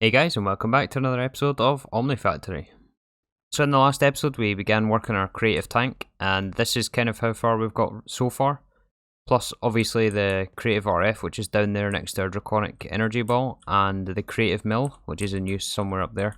Hey guys, and welcome back to another episode of Omnifactory. So in the last episode we began working our creative tank, and this is kind of how far we've got so far. Plus obviously the creative RF, which is down there next to our Draconic energy ball, and the creative mill, which is in use somewhere up there.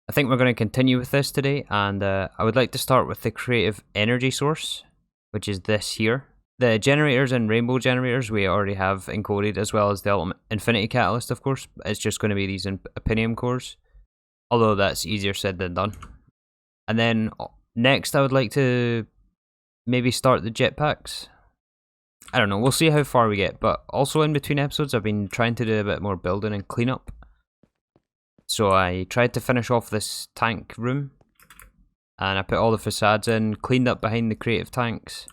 I think we're going to continue with this today, and I would like to start with the creative energy source, which is this here. The generators and rainbow generators we already have encoded, as well as the ultimate infinity catalyst, of course. It's just going to be these opinium cores, although that's easier said than done. And then next I would like to maybe start the jetpacks. I don't know, we'll see how far we get, but also in between episodes I've been trying to do a bit more building and cleanup. So I tried to finish off this tank room, and I put all the facades in, cleaned up behind the creative tanks,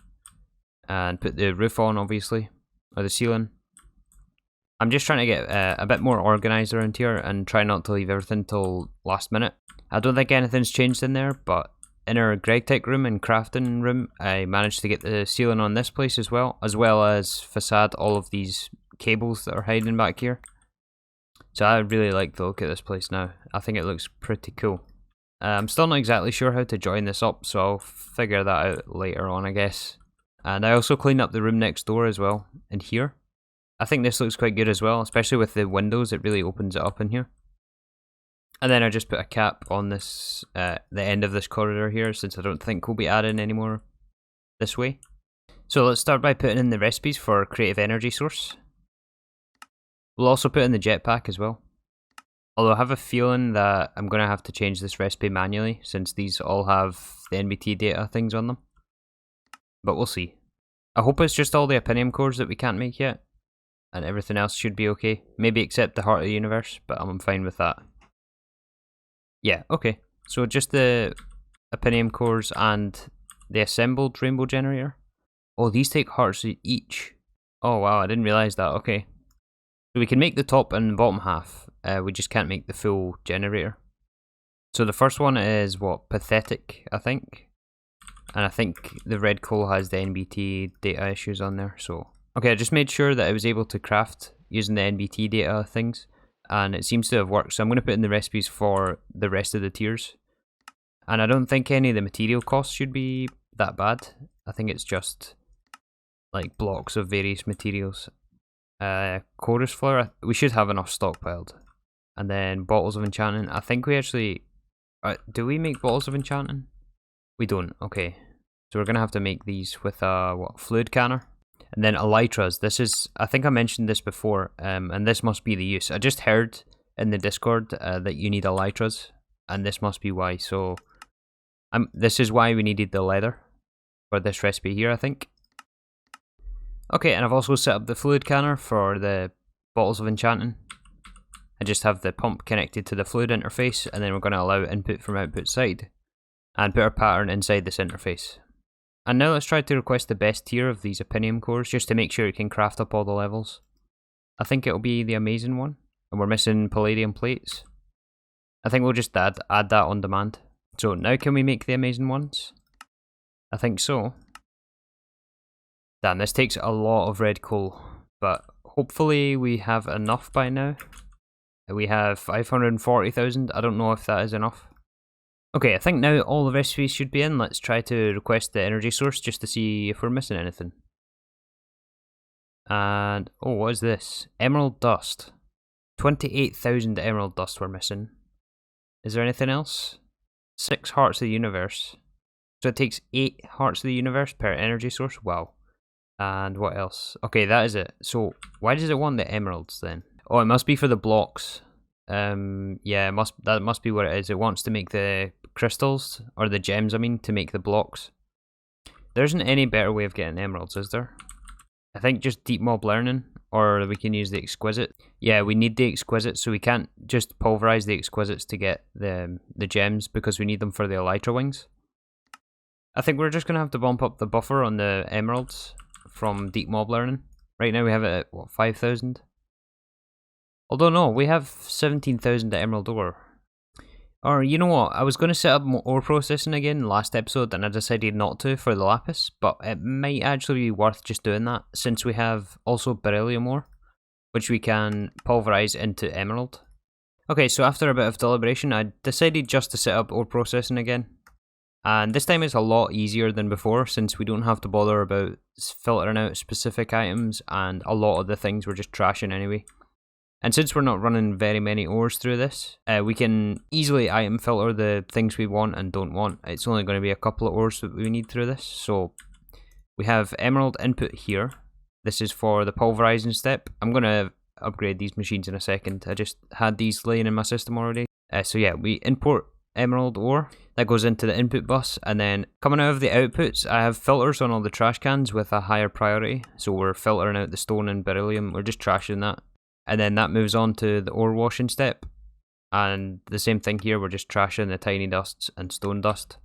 and put the roof on, obviously, or the ceiling. I'm just trying to get a bit more organised around here and try not to leave everything till last minute. I don't think anything's changed in there, but in our Greg Tech room and crafting room, I managed to get the ceiling on this place as well as facade all of these cables that are hiding back here. So I really like the look of this place now. I think it looks pretty cool. I'm still not exactly sure how to join this up, so I'll figure that out later on, I guess. And I also cleaned up the room next door as well, in here. I think this looks quite good as well, especially with the windows, it really opens it up in here. And then I just put a cap on this, the end of this corridor here, since I don't think we'll be adding any more this way. So let's start by putting in the recipes for creative energy source. We'll also put in the jetpack as well. Although I have a feeling that I'm going to have to change this recipe manually, since these all have the NBT data things on them. But we'll see. I hope it's just all the opinium cores that we can't make yet, and everything else should be okay. Maybe except the heart of the universe, but I'm fine with that. Yeah, okay. So just the opinium cores and the assembled rainbow generator. Oh, these take hearts each. Oh wow, I didn't realise that. Okay. So we can make the top and the bottom half. We just can't make the full generator. So the first one is what? Pathetic, I think. And I think the red coal has the NBT data issues on there, so... Okay, I just made sure that I was able to craft using the NBT data things, and it seems to have worked, so I'm going to put in the recipes for the rest of the tiers. And I don't think any of the material costs should be that bad. I think it's just, like, blocks of various materials. Chorus flour, we should have enough stockpiled. And then bottles of enchanting, I think we actually... do we make bottles of enchanting? We don't, okay. So we're going to have to make these with a, fluid canner. And then elytras, this is, I think I mentioned this before, and this must be the use. I just heard in the Discord that you need elytras, and this must be why. So, this is why we needed the leather for this recipe here, I think. Okay, and I've also set up the fluid canner for the bottles of enchanting. I just have the pump connected to the fluid interface, and then we're going to allow input from output side. And put our pattern inside this interface. And now let's try to request the best tier of these opinium cores, just to make sure we can craft up all the levels. I think it'll be the amazing one, and we're missing palladium plates. I think we'll just add that on demand. So now can we make the amazing ones? I think so. Damn, this takes a lot of red coal, but hopefully we have enough by now. We have 540,000, I don't know if that is enough. Okay, I think now all the recipes should be in. Let's try to request the energy source just to see if we're missing anything. And, oh, what is this? Emerald dust. 28,000 emerald dust we're missing. Is there anything else? 6 hearts of the universe. So it takes 8 hearts of the universe per energy source? Wow. And what else? Okay, that is it. So, why does it want the emeralds then? Oh, it must be for the blocks. Yeah, that must be what it is. It wants to make the crystals, or the gems, I mean, to make the blocks. There isn't any better way of getting emeralds, is there? I think just deep mob learning, or we can use the exquisite. Yeah, we need the exquisite, so we can't just pulverize the exquisites to get the gems, because we need them for the elytra wings. I think we're just going to have to bump up the buffer on the emeralds from deep mob learning. Right now we have it at, what, 5,000? Although no, we have 17,000 emerald ore. Or, you know what, I was going to set up ore processing again last episode, and I decided not to for the lapis, but it might actually be worth just doing that, since we have also beryllium ore, which we can pulverize into emerald. Okay, so after a bit of deliberation, I decided just to set up ore processing again. And this time it's a lot easier than before, since we don't have to bother about filtering out specific items, and a lot of the things we're just trashing anyway. And since we're not running very many ores through this, we can easily item filter the things we want and don't want. It's only going to be a couple of ores that we need through this. So we have emerald input here. This is for the pulverizing step. I'm going to upgrade these machines in a second. I just had these laying in my system already. So yeah, we import emerald ore. That goes into the input bus, and then coming out of the outputs, I have filters on all the trash cans with a higher priority. So we're filtering out the stone and beryllium. We're just trashing that. And then that moves on to the ore washing step. And the same thing here, we're just trashing the tiny dusts and stone dust.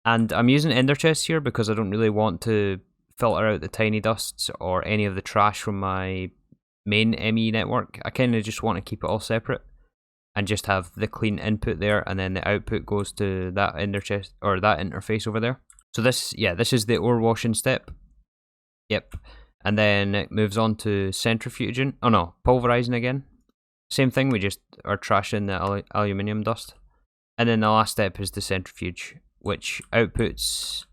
And I'm using ender chests here because I don't really want to filter out the tiny dusts or any of the trash from my main ME network. I kind of just want to keep it all separate and just have the clean input there, and then the output goes to that ender chest or that interface over there. So this is the ore washing step. Yep. And then it moves on to centrifuging. Oh no, pulverizing again. Same thing, we just are trashing the aluminium dust. And then the last step is the centrifuge, which outputs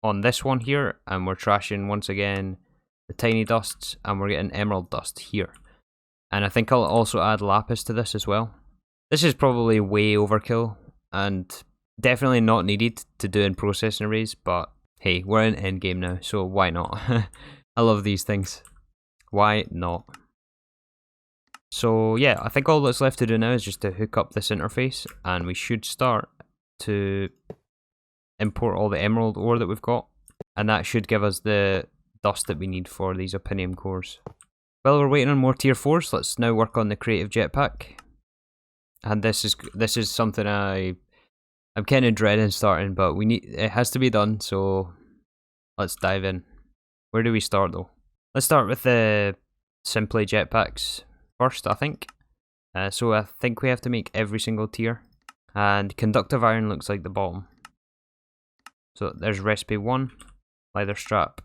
on this one here, and we're trashing once again the tiny dusts, and we're getting emerald dust here. And I think I'll also add lapis to this as well. This is probably way overkill, and definitely not needed to do in processing arrays, but hey, we're in endgame now, so why not? I love these things. Why not? So yeah, I think all that's left to do now is just to hook up this interface, and we should start to import all the emerald ore that we've got, and that should give us the dust that we need for these opinium cores. While we're waiting on more tier 4s, let's now work on the creative jetpack. And this is something I'm kind of dreading starting, but it has to be done, so let's dive in. Where do we start though? Let's start with the simply jetpacks first, I think. So I think we have to make every single tier, and conductive iron looks like the bottom. So there's recipe 1, leather strap.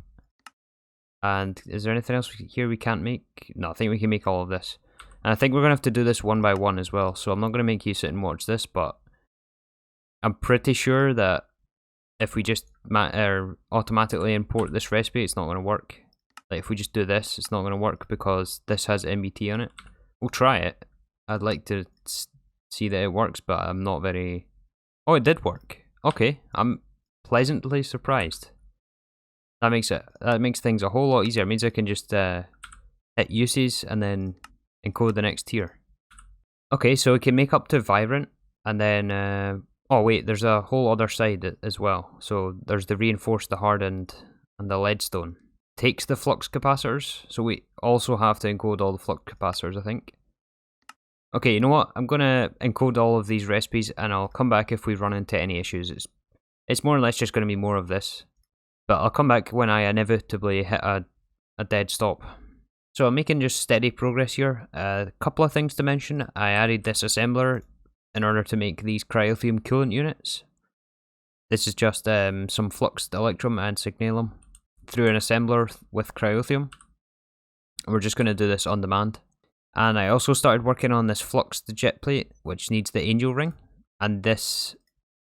And is there anything else here we can't make? No, I think we can make all of this. And I think we're going to have to do this one by one as well, so I'm not going to make you sit and watch this, but I'm pretty sure that if we just automatically import this recipe, it's not going to work. Like if we just do this, it's not going to work because this has MBT on it. We'll try it. I'd like to see that it works, but I'm not very... Oh, it did work. Okay, I'm pleasantly surprised. That makes things a whole lot easier. It means I can just hit uses and then encode the next tier. Okay, so we can make up to vibrant, and then oh wait, there's a whole other side as well. So there's the reinforced, the hardened, and the leadstone. Takes the flux capacitors, so we also have to encode all the flux capacitors, I think. Okay, you know what? I'm gonna encode all of these recipes, and I'll come back if we run into any issues. It's more or less just gonna be more of this. But I'll come back when I inevitably hit a dead stop. So I'm making just steady progress here. A couple of things to mention. I added this assembler in order to make these cryothium coolant units. This is just some fluxed electrum and signalum through an assembler with cryothium. We're just going to do this on demand. And I also started working on this fluxed jet plate, which needs the angel ring. And this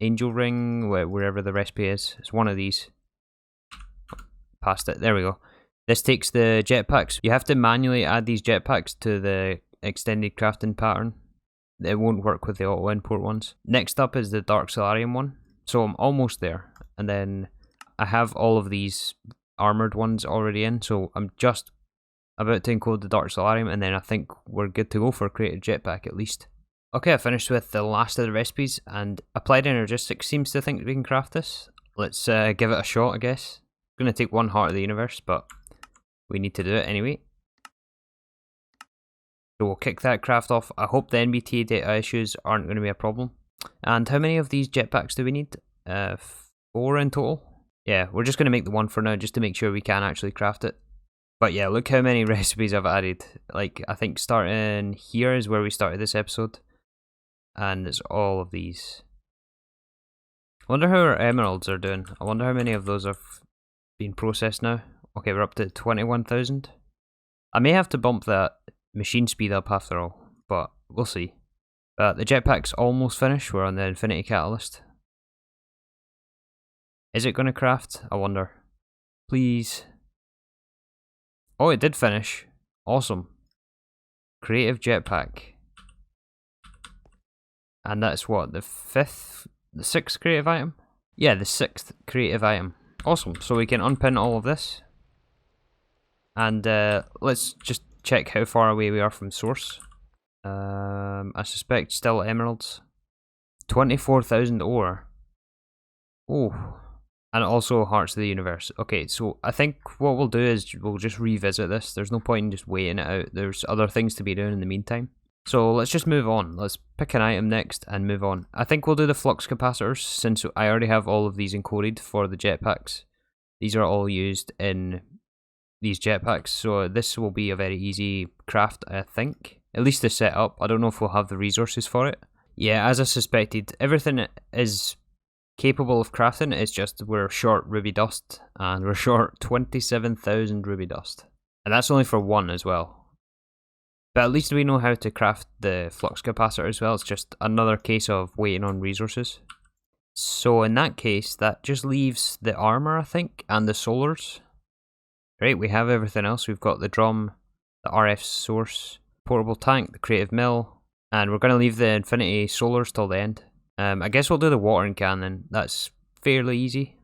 angel ring, wherever the recipe is, it's one of these. Past it, there we go. This takes the jetpacks. You have to manually add these jetpacks to the extended crafting pattern. It won't work with the auto import ones. Next up is the dark solarium one. So I'm almost there. And then I have all of these armoured ones already in. So I'm just about to encode the dark solarium, and then I think we're good to go for a creative jetpack at least. Okay, I finished with the last of the recipes, and Applied Energistics seems to think we can craft this. Let's give it a shot, I guess. It's going to take one heart of the universe, but we need to do it anyway. So we'll kick that craft off. I hope the NBT data issues aren't going to be a problem. And how many of these jetpacks do we need? 4 in total? Yeah, we're just going to make the one for now just to make sure we can actually craft it. But yeah, look how many recipes I've added. Like, I think starting here is where we started this episode. And it's all of these. I wonder how our emeralds are doing. I wonder how many of those have been processed now. Okay, we're up to 21,000. I may have to bump that machine speed up after all, but we'll see. But the jetpack's almost finished. We're on the Infinity Catalyst. Is it going to craft? I wonder. Please. Oh, it did finish. Awesome. Creative jetpack. And that's what, the sixth creative item? Yeah, the 6th creative item. Awesome. So we can unpin all of this. And let's just check how far away we are from source. I suspect still emeralds. 24,000 ore. Oh. And also Hearts of the Universe. Okay, so I think what we'll do is we'll just revisit this. There's no point in just waiting it out. There's other things to be doing in the meantime. So let's just move on. Let's pick an item next and move on. I think we'll do the Flux Capacitors since I already have all of these encoded for the jetpacks. These are all used in these jetpacks, so this will be a very easy craft, I think. At least to set up. I don't know if we'll have the resources for it. Yeah, as I suspected, everything is capable of crafting. It's just we're short ruby dust, and we're short 27,000 ruby dust. And that's only for one as well. But at least we know how to craft the flux capacitor as well. It's just another case of waiting on resources. So in that case, that just leaves the armour, I think, and the solars. Right, we have everything else. We've got the drum, the RF source, portable tank, the creative mill, and we're going to leave the infinity solars till the end. I guess we'll do the watering can then. That's fairly easy.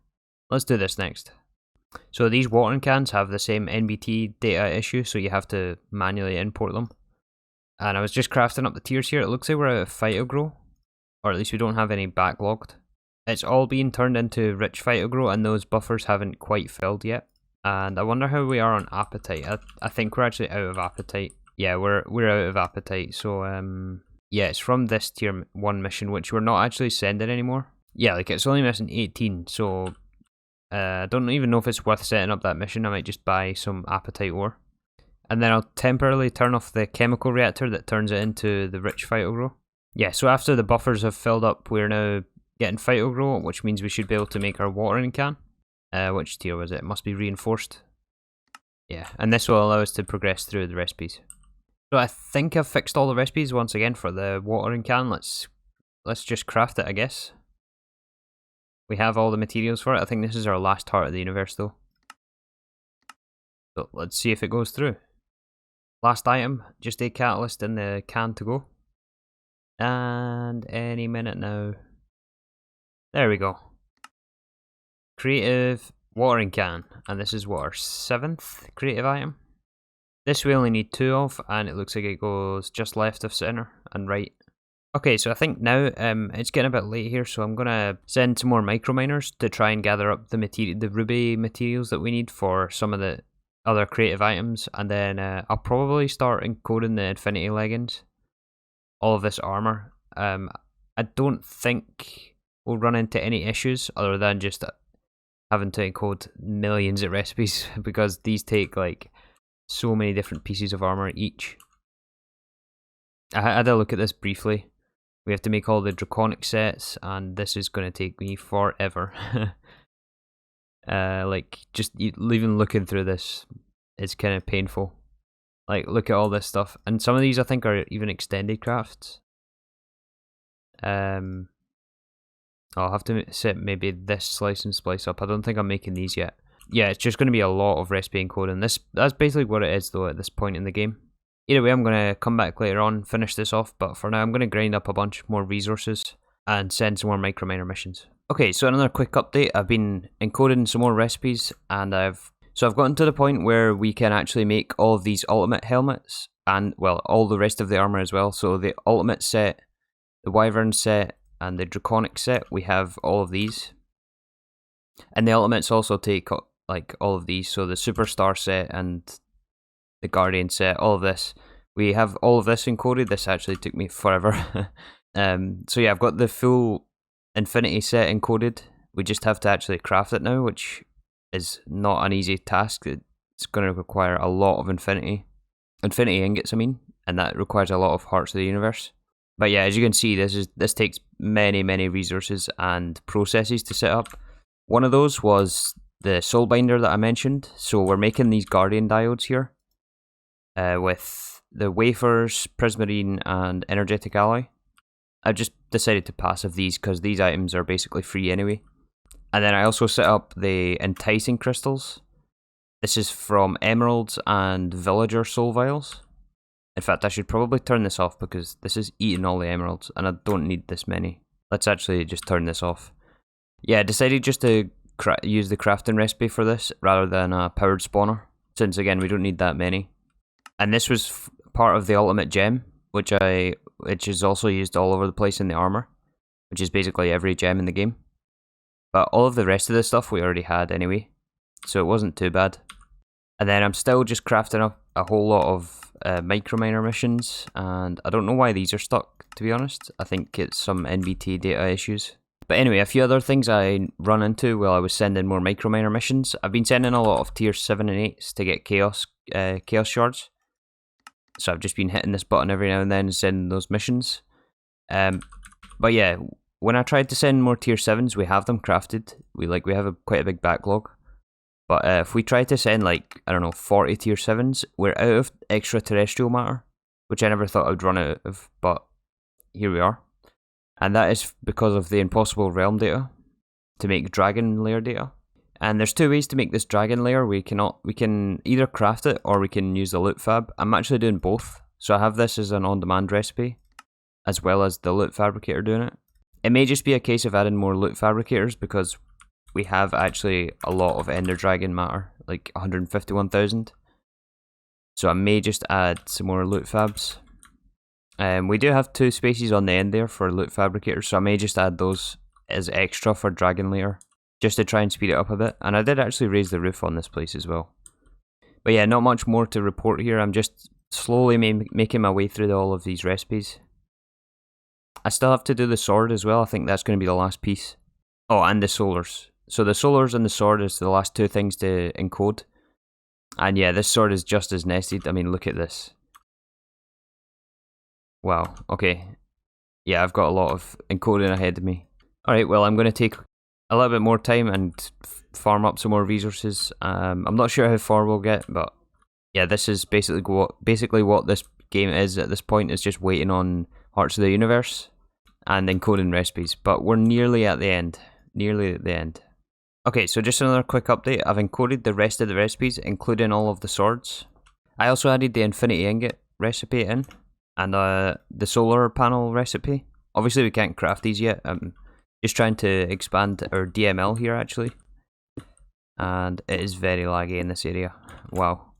Let's do this next. So these watering cans have the same NBT data issue, so you have to manually import them. And I was just crafting up the tiers here. It looks like we're out of phytogrow, or at least we don't have any backlogged. It's all being turned into rich phytogrow, and those buffers haven't quite filled yet. And I wonder how we are on appetite. I think we're actually out of appetite. Yeah, we're out of appetite. So yeah, it's from this tier 1 mission, which we're not actually sending anymore. Yeah, like it's only missing 18, so I don't even know if it's worth setting up that mission. I might just buy some appetite ore. And then I'll temporarily turn off the chemical reactor that turns it into the rich phytogrow. Yeah, so after the buffers have filled up, we're now getting phytogrow, which means we should be able to make our watering can. Which tier was it? It must be reinforced. Yeah, and this will allow us to progress through the recipes. So I think I've fixed all the recipes once again for the watering can. Let's just craft it, I guess. We have all the materials for it. I think this is our last heart of the universe though. So let's see if it goes through. Last item, just a catalyst in the can to go. And any minute now. There we go. Creative watering can. And this is what, our 7th creative item? This we only need 2 of, and it looks like it goes just left of center and right. Okay, so I think now it's getting a bit late here, so I'm gonna send some more microminers to try and gather up the ruby materials that we need for some of the other creative items, and then I'll probably start encoding the infinity leggings, all of this armor. I don't think we'll run into any issues other than just having to encode millions of recipes because these take like so many different pieces of armor each. I had a look at this briefly. We have to make all the Draconic Sets, and this is going to take me forever. Like, just even looking through this is kind of painful. Like, look at all this stuff. And some of these I think are even extended crafts. I'll have to set maybe this slice and splice up. I don't think I'm making these yet. Yeah, it's just going to be a lot of recipe encoding. That's basically what it is though at this point in the game. Either way, I'm going to come back later on, finish this off, but for now I'm going to grind up a bunch more resources and send some more microminer missions. Okay, so another quick update. I've been encoding some more recipes, and I've gotten to the point where we can actually make all of these ultimate helmets, and well, all the rest of the armor as well. So the ultimate set, the wyvern set, and the draconic set, we have all of these. And the ultimates also take like all of these, so the superstar set and the guardian set, all of this. We have all of this encoded. This actually took me forever. So yeah, I've got the full infinity set encoded. We just have to actually craft it now, which is not an easy task. It's going to require a lot of infinity ingots, I mean, and that requires a lot of hearts of the universe. But yeah, as you can see, this takes many resources and processes to set up. One of those was the soul binder that I mentioned. So we're making these guardian diodes here with the wafers, prismarine, and energetic alloy. I've just decided to passive these because these items are basically free anyway. And then I also set up the Enticing crystals. This is from emeralds and villager soul vials. In fact, I should probably turn this off because this is eating all the emeralds and I don't need this many. Let's actually just turn this off. Yeah, I decided just to use the crafting recipe for this rather than a powered spawner, since again we don't need that many. And this was part of the ultimate gem, which is also used all over the place in the armour, which is basically every gem in the game. But all of the rest of the stuff we already had anyway, so it wasn't too bad. And then I'm still just crafting up a whole lot of microminer missions, and I don't know why these are stuck, to be honest. I think it's some NVT data issues. But anyway, a few other things I run into while I was sending more microminer missions. I've been sending a lot of tier 7 and 8s to get chaos shards. So I've just been hitting this button every now and then and sending those missions. But yeah, when I tried to send more tier 7s, we have them crafted. We have quite a big backlog. But if we try to send like, I don't know, 40 tier 7s, we're out of extraterrestrial matter, which I never thought I would run out of, but here we are. And that is because of the impossible realm data to make dragon layer data. And there's two ways to make this dragon layer. We can either craft it or we can use the loot fab. I'm actually doing both. So I have this as an on-demand recipe, as well as the loot fabricator doing it. It may just be a case of adding more loot fabricators because we have actually a lot of ender dragon matter, like 151,000. So I may just add some more loot fabs. We do have 2 spaces on the end there for loot fabricators, so I may just add those as extra for dragon layer, just to try and speed it up a bit. And I did actually raise the roof on this place as well. But yeah, not much more to report here. I'm just slowly making my way through all of these recipes. I still have to do the sword as well. I think that's going to be the last piece. Oh, and the solars. So the solars and the sword is the last 2 things to encode. And yeah, this sword is just as nested. I mean, look at this. Wow, okay. Yeah, I've got a lot of encoding ahead of me. Alright, well, I'm going to take a little bit more time and farm up some more resources. I'm not sure how far we'll get, but yeah, this is basically what this game is at this point, is just waiting on Hearts of the Universe and encoding recipes. But we're nearly at the end. Nearly at the end. Okay, so just another quick update. I've encoded the rest of the recipes, including all of the swords. I also added the infinity ingot recipe in, and the solar panel recipe. Obviously we can't craft these yet. I'm just trying to expand our DML here actually. And it is very laggy in this area. Wow.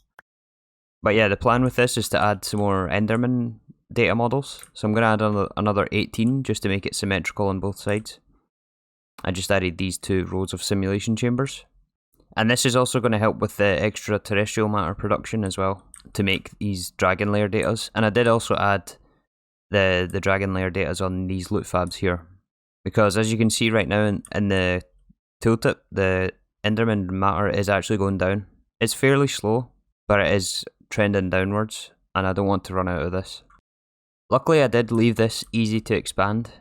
But yeah, the plan with this is to add some more Enderman data models. So I'm going to add another 18 just to make it symmetrical on both sides. I just added these 2 rows of simulation chambers. And this is also going to help with the extraterrestrial matter production as well, to make these dragon layer datas. And I did also add the dragon layer datas on these loot fabs here. Because as you can see right now in the tooltip, the Enderman matter is actually going down. It's fairly slow, but it is trending downwards, and I don't want to run out of this. Luckily I did leave this easy to expand,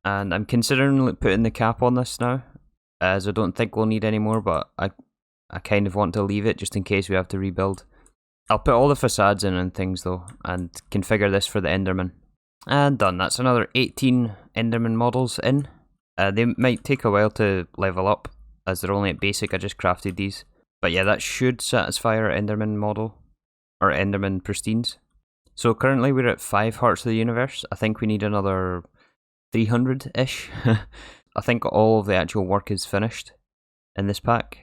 and I'm considering putting the cap on this now, as I don't think we'll need any more, but I kind of want to leave it just in case we have to rebuild. I'll put all the facades in and things though, and configure this for the Enderman. And done. That's another 18 Enderman models in. They might take a while to level up, as they're only at basic. I just crafted these. But yeah, that should satisfy our Enderman model, or Enderman pristines. So currently we're at 5 Hearts of the Universe. I think we need another 300-ish. I think all of the actual work is finished in this pack.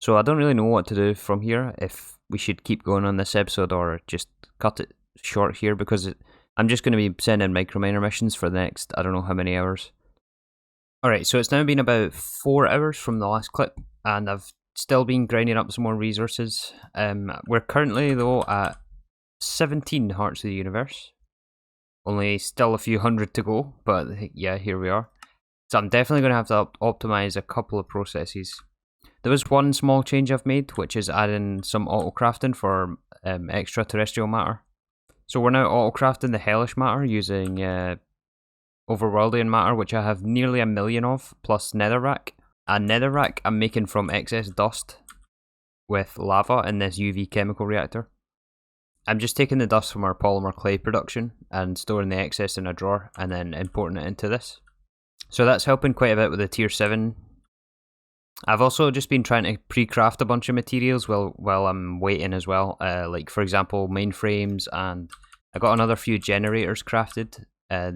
So I don't really know what to do from here, if we should keep going on this episode or just cut it short here, because I'm just going to be sending microminer missions for the next, I don't know how many hours. Alright, so it's now been about 4 hours from the last clip, and I've still been grinding up some more resources. We're currently though at 17 Hearts of the Universe. Only still a few hundred to go, but yeah, here we are. So I'm definitely going to have to optimize a couple of processes. There was one small change I've made, which is adding some auto-crafting for extraterrestrial matter. So we're now auto-crafting the hellish matter using overworldian matter, which I have nearly 1 million of, plus netherrack. And netherrack I'm making from excess dust with lava in this UV chemical reactor. I'm just taking the dust from our polymer clay production and storing the excess in a drawer and then importing it into this. So that's helping quite a bit with the tier 7. I've also just been trying to pre-craft a bunch of materials while I'm waiting as well, like for example mainframes, and I got another few generators crafted,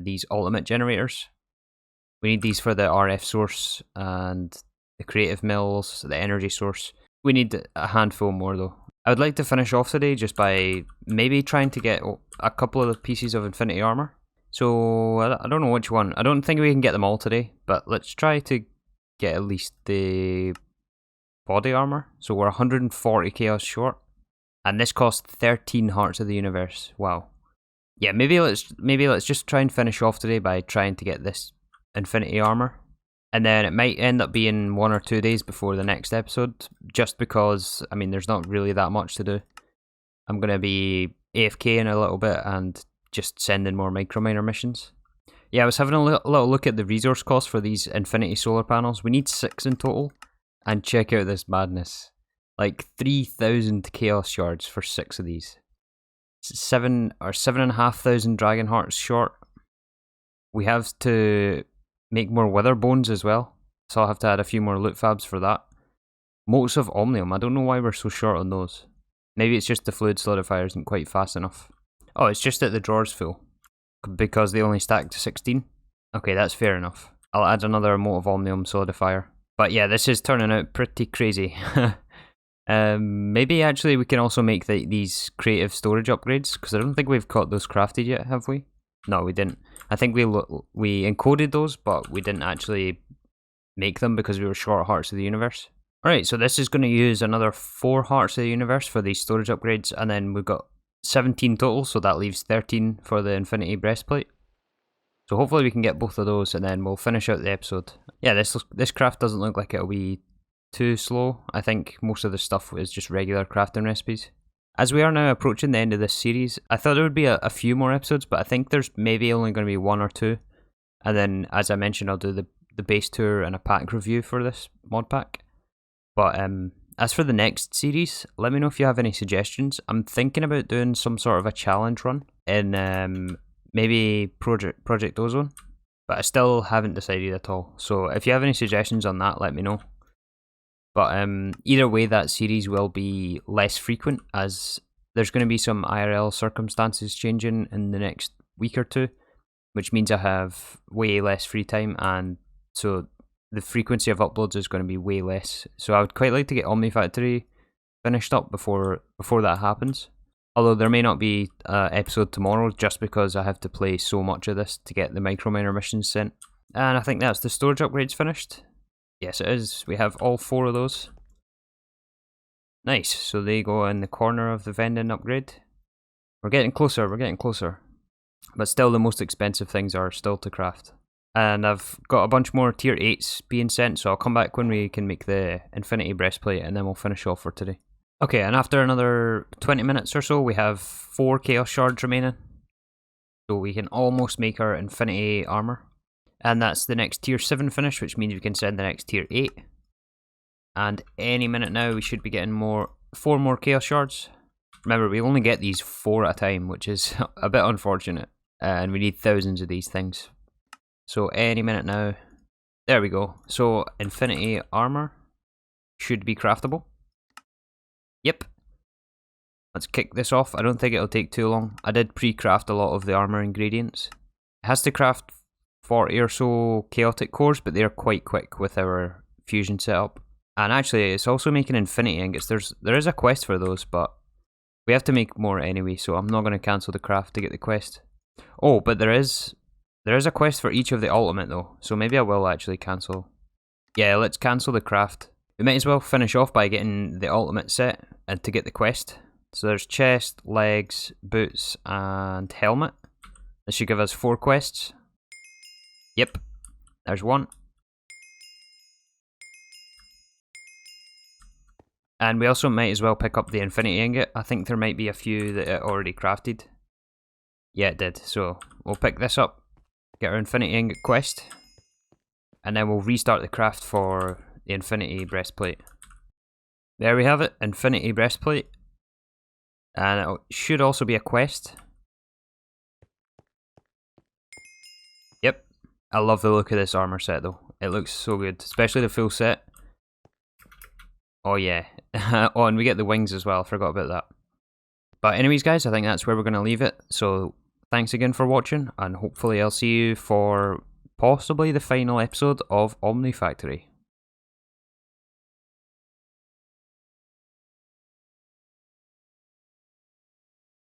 these ultimate generators. We need these for the RF source and the creative mills, the energy source. We need a handful more though. I would like to finish off today just by maybe trying to get a couple of the pieces of infinity armour. So I don't know which one. I don't think we can get them all today, but let's try to get at least the body armour. So we're 140 chaos short, and this costs 13 hearts of the universe. Wow. Yeah, maybe let's just try and finish off today by trying to get this infinity armour, and then it might end up being 1 or 2 days before the next episode, just because I mean there's not really that much to do. I'm gonna be AFK in a little bit and just sending more microminer missions. Yeah, I was having a little look at the resource cost for these infinity solar panels. We need 6 in total, and check out this madness, like 3,000 chaos shards for 6 of these. 7,500 dragon hearts short. We have to make more wither bones as well, so I'll have to add a few more loot fabs for that. Motes of omnium, I don't know why we're so short on those. Maybe it's just the fluid solidifier isn't quite fast enough. Oh, it's just that the drawer's full, because they only stack to 16. Okay, that's fair enough. I'll add another mote of omnium solidifier. But yeah, this is turning out pretty crazy. Maybe actually we can also make these creative storage upgrades, because I don't think we've got those crafted yet, have we? No, we didn't. I think we encoded those, but we didn't actually make them because we were short hearts of the universe. Alright, so this is going to use another 4 hearts of the universe for these storage upgrades, and then we've got 17 total, so that leaves 13 for the infinity breastplate. So hopefully we can get both of those, and then we'll finish out the episode. Yeah, this craft doesn't look like it'll be too slow. I think most of the stuff is just regular crafting recipes. As we are now approaching the end of this series, I thought there would be a few more episodes, but I think there's maybe only going to be 1 or 2. And then, as I mentioned, I'll do the base tour and a pack review for this mod pack. But as for the next series, let me know if you have any suggestions. I'm thinking about doing some sort of a challenge run in maybe Project Ozone, but I still haven't decided at all. So if you have any suggestions on that, let me know. But either way, that series will be less frequent, as there's going to be some IRL circumstances changing in the next week or 2, which means I have way less free time, and so the frequency of uploads is going to be way less. So I would quite like to get Omnifactory finished up before that happens. Although there may not be an episode tomorrow, just because I have to play so much of this to get the microminer missions sent. And I think that's the storage upgrades finished. Yes, it is. We have all 4 of those. Nice. So they go in the corner of the vending upgrade. We're getting closer. But still, the most expensive things are still to craft. And I've got a bunch more tier 8s being sent, so I'll come back when we can make the infinity breastplate, and then we'll finish off for today. Okay, and after another 20 minutes or so, we have 4 chaos shards remaining. So we can almost make our infinity armour. And that's the next tier 7 finish, which means we can send the next tier 8. And any minute now we should be getting 4 more chaos shards. Remember, we only get these 4 at a time, which is a bit unfortunate. And we need thousands of these things. So any minute now. There we go. So infinity armour should be craftable. Yep. Let's kick this off. I don't think it'll take too long. I did pre-craft a lot of the armour ingredients. It has to craft 40 or so chaotic cores, but they're quite quick with our fusion setup. And actually, it's also making infinity ingots. There is a quest for those, but we have to make more anyway, so I'm not going to cancel the craft to get the quest. Oh, but there is a quest for each of the ultimate though, so maybe I will actually cancel. Yeah, let's cancel the craft. We might as well finish off by getting the ultimate set and to get the quest. So there's chest, legs, boots, and helmet. This should give us 4 quests. Yep, there's 1. And we also might as well pick up the infinity ingot. I think there might be a few that it already crafted. Yeah, it did. So we'll pick this up, get our infinity ingot quest, and then we'll restart the craft for the infinity breastplate. There we have it, infinity breastplate. And it should also be a quest. Yep. I love the look of this armour set though. It looks so good, especially the full set. Oh yeah. Oh, and we get the wings as well, forgot about that. But anyways guys, I think that's where we're going to leave it. So thanks again for watching, and hopefully I'll see you for possibly the final episode of Omnifactory.